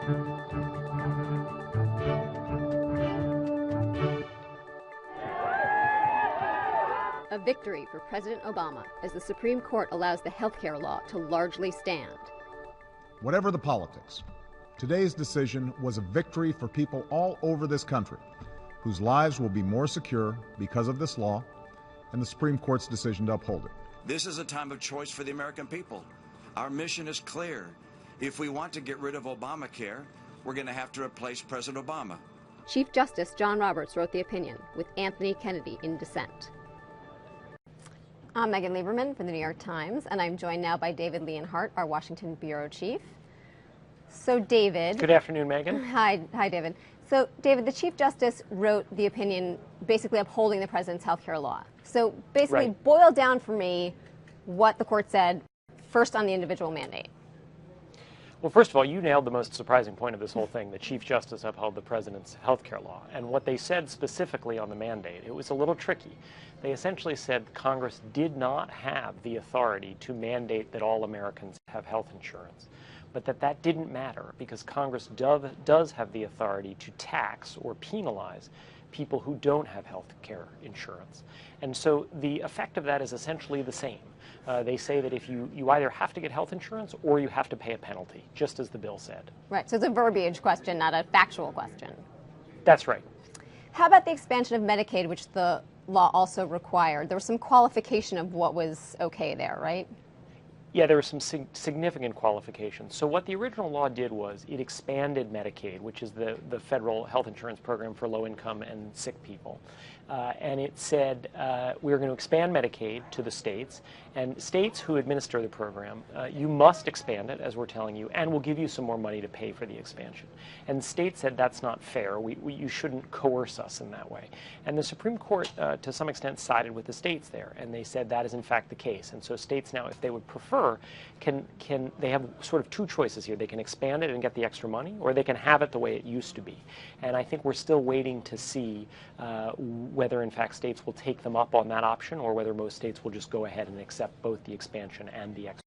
A victory for President Obama as the Supreme Court allows the healthcare law to largely stand. Whatever the politics, today's decision was a victory for people all over this country whose lives will be more secure because of this law and the Supreme Court's decision to uphold it. This is a time of choice for the American people. Our mission is clear. If we want to get rid of Obamacare, we're going to have to replace President Obama. Chief Justice John Roberts wrote the opinion, with Anthony Kennedy in dissent. I'm Megan Lieberman from the New York Times, and I'm joined now by David Leonhardt, our Washington bureau chief. So, David. Good afternoon, Megan. Hi, David. So, David, the Chief Justice wrote the opinion basically upholding the president's health care law. So, basically, boil down for me what the court said first on the individual mandate. Well, first of all, you nailed the most surprising point of this whole thing. The Chief Justice upheld the president's health care law. And what they said specifically on the mandate, it was a little tricky. They essentially said Congress did not have the authority to mandate that all Americans have health insurance, but that didn't matter because Congress does have the authority to tax or penalize people who don't have health care insurance. And so the effect of that is essentially the same. They say that if you either have to get health insurance or you have to pay a penalty, just as the bill said. Right, so it's a verbiage question, not a factual question. That's right. How about the expansion of Medicaid, which the law also required? There was some qualification of what was okay there, right? Yeah, there were some significant qualifications. So what the original law did was it expanded Medicaid, which is the federal health insurance program for low-income and sick people. And it said we're going to expand Medicaid to the states, and states who administer the program, you must expand it, as we're telling you, and we'll give you some more money to pay for the expansion. And states said that's not fair. You shouldn't coerce us in that way. And the Supreme Court, to some extent, sided with the states there, and they said that is in fact the case. And so states now, if they would prefer, they have sort of two choices here. They can expand it and get the extra money, or they can have it the way it used to be. And I think we're still waiting to see whether in fact states will take them up on that option, or whether most states will just go ahead and accept both the expansion and the extra.